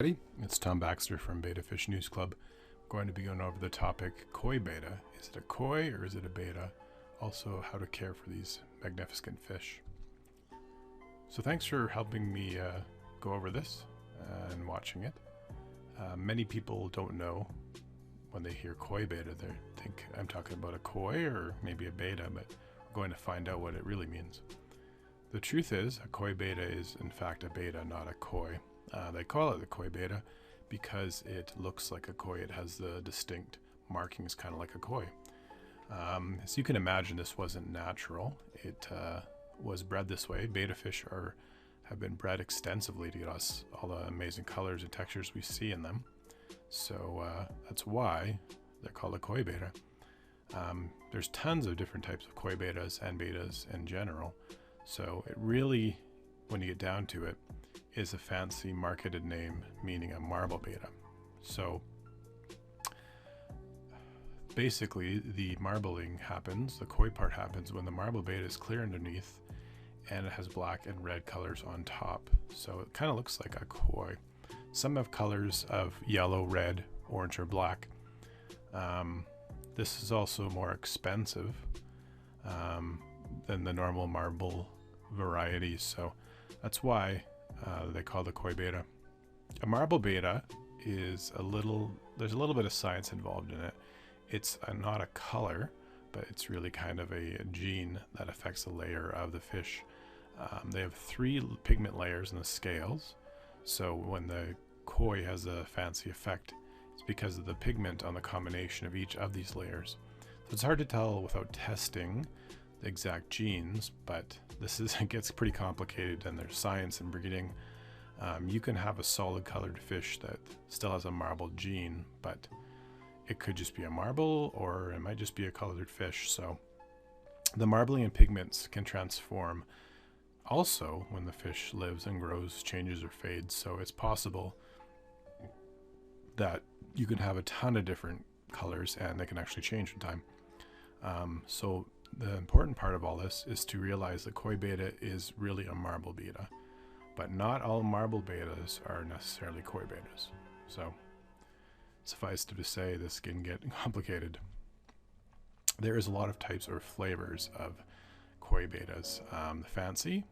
It's Tom Baxter from Betta Fish News Club. I'm going to be going over the topic koi betta. Is it a koi or is it a betta? Also, how to care for these magnificent fish. So thanks for helping me go over this and watching it. Many people don't know when they hear koi betta, they think I'm talking about a koi or maybe a betta, but we're going to find out what it really means. The truth is, a koi betta is in fact a betta, not a koi. They call it the koi betta because it looks like a koi. It has the distinct markings kind of like a koi. As you can imagine, this wasn't natural. It was bred this way. Betta fish have been bred extensively to get us all the amazing colors and textures we see in them. So that's why they're called a koi betta. There's tons of different types of koi bettas and bettas in general. So it really, when you get down to it, is a fancy marketed name meaning a marble betta. So basically the marbling happens, the koi part happens when the marble betta is clear underneath and it has black and red colors on top. So it kind of looks like a koi. Some have colors of yellow, red, orange, or black. This is also more expensive than the normal marble varieties. So that's why they call the koi betta. A marble betta is there's a little bit of science involved in it. It's not a color, but it's really kind of a gene that affects the layer of the fish. They have 3 pigment layers in the scales. So when the koi has a fancy effect, it's because of the pigment on the combination of each of these layers. So it's hard to tell without testing the exact genes, but it gets pretty complicated, and there's science in breeding. You can have a solid colored fish that still has a marble gene, but it could just be a marble or it might just be a colored fish. So the marbling and pigments can transform also when the fish lives and grows, changes, or fades. So it's possible that you can have a ton of different colors and they can actually change in time. So the important part of all this is to realize that koi betta is really a marble betta, but not all marble bettas are necessarily koi bettas. So suffice to say, this can get complicated. There is a lot of types or flavors of koi bettas. The fancy,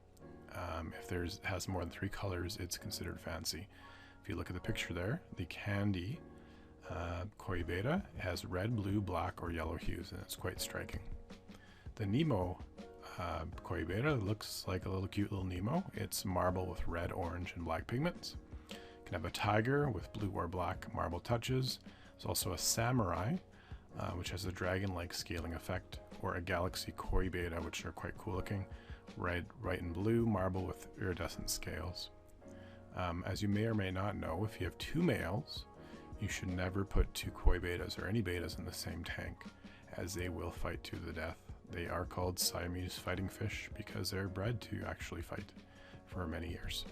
if has more than 3 colors, it's considered fancy. If you look at the picture there, the candy koi betta has red, blue, black, or yellow hues, and it's quite striking. The Nemo koi betta looks like a little cute little Nemo. It's marble with red, orange, and black pigments. You can have a tiger with blue or black marble touches. There's also a samurai, which has a dragon-like scaling effect, or a galaxy koi betta, which are quite cool looking. Red, white, and blue marble with iridescent scales. As you may or may not know, if you have 2 males, you should never put 2 koi bettas or any bettas in the same tank, as they will fight to the death. They are called Siamese fighting fish because they're bred to actually fight for many years.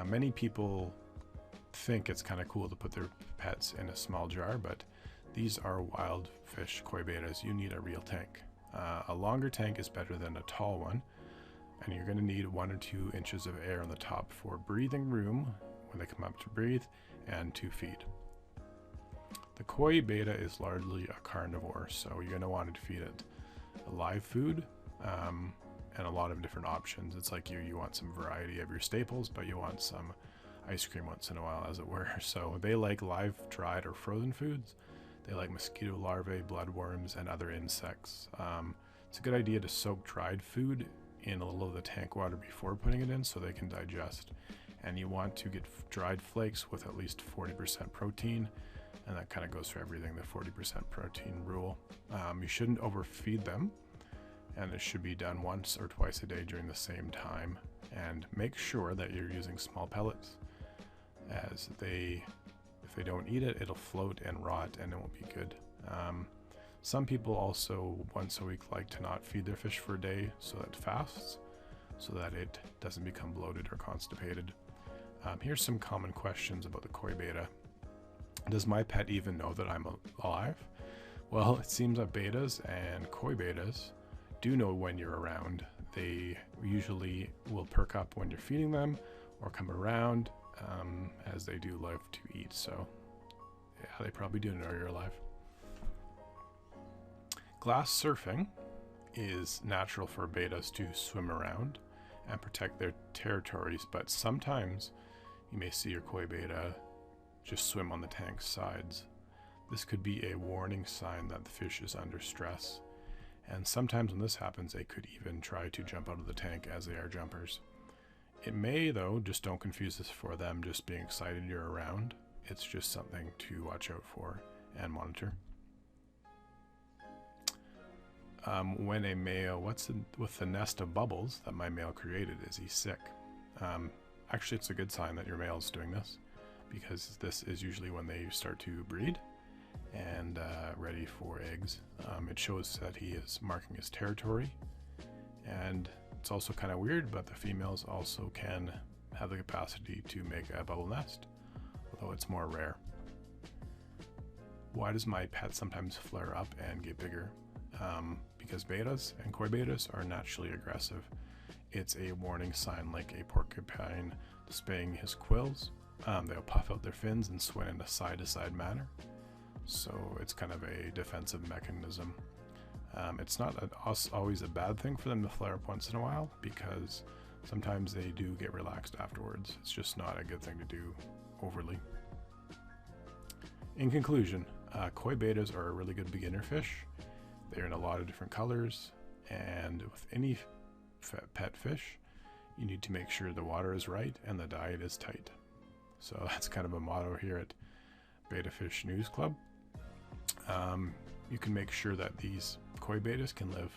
Many people think it's kind of cool to put their pets in a small jar, but these are wild fish koi bettas. You need a real tank. A longer tank is better than a tall one, and you're going to need 1 or 2 inches of air on the top for breathing room when they come up to breathe and to feed. The koi betta is largely a carnivore, so you're going to want to feed it live food and a lot of different options. It's like you want some variety of your staples, but you want some ice cream once in a while, as it were. So they like live, dried, or frozen foods. They like mosquito larvae, bloodworms, and other insects. It's a good idea to soak dried food in a little of the tank water before putting it in so they can digest. And you want to get dried flakes with at least 40% protein. And that kind of goes for everything, the 40% protein rule. You shouldn't overfeed them, and it should be done once or twice a day during the same time. And make sure that you're using small pellets, as if they don't eat it, it'll float and rot and it won't be good. Some people also once a week like to not feed their fish for a day, so that fasts, so that it doesn't become bloated or constipated. Here's some common questions about the koi betta. Does my pet even know that I'm alive? Well, it seems that bettas and koi bettas do know when you're around. They usually will perk up when you're feeding them or come around as they do love to eat. So yeah, they probably do know you're alive. Glass surfing is natural for bettas to swim around and protect their territories, but sometimes you may see your koi betta just swim on the tank's sides. This could be a warning sign that the fish is under stress, and sometimes when this happens, they could even try to jump out of the tank, as they are jumpers. It may, though, just don't confuse this for them just being excited you're around. It's just something to watch out for and monitor. When a male, with the nest of bubbles that my male created, is he sick? Actually, it's a good sign that your male is doing this, because this is usually when they start to breed and ready for eggs. It shows that he is marking his territory, and it's also kind of weird, but the females also can have the capacity to make a bubble nest, although it's more rare. Why does my pet sometimes flare up and get bigger? Because bettas and koi bettas are naturally aggressive. It's a warning sign, like a porcupine displaying his quills. They'll puff out their fins and swim in a side-to-side manner. So it's kind of a defensive mechanism. It's not always a bad thing for them to flare up once in a while, because sometimes they do get relaxed afterwards. It's just not a good thing to do overly. In conclusion, koi bettas are a really good beginner fish. They're in a lot of different colors, and with any pet fish, you need to make sure the water is right and the diet is tight. So that's kind of a motto here at Betta Fish News Club. You can make sure that these koi bettas can live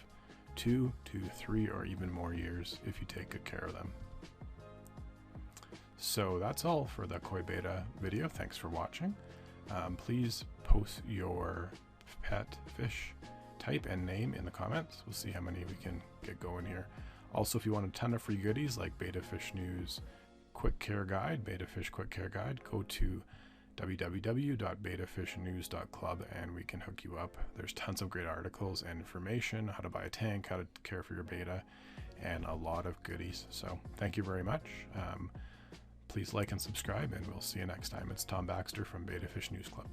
2 to 3 or even more years if you take good care of them. So that's all for the koi betta video. Thanks for watching. Please post your pet fish type and name in the comments. We'll see how many we can get going here. Also, if you want a ton of free goodies like Betta Fish News Quick Care Guide, Betta Fish Quick Care Guide, go to www.bettafishnews.club and we can hook you up. There's tons of great articles and information, how to buy a tank, how to care for your betta, and a lot of goodies. So thank you very much. Please like and subscribe, and we'll see you next time. It's Tom Baxter from Betta Fish News Club.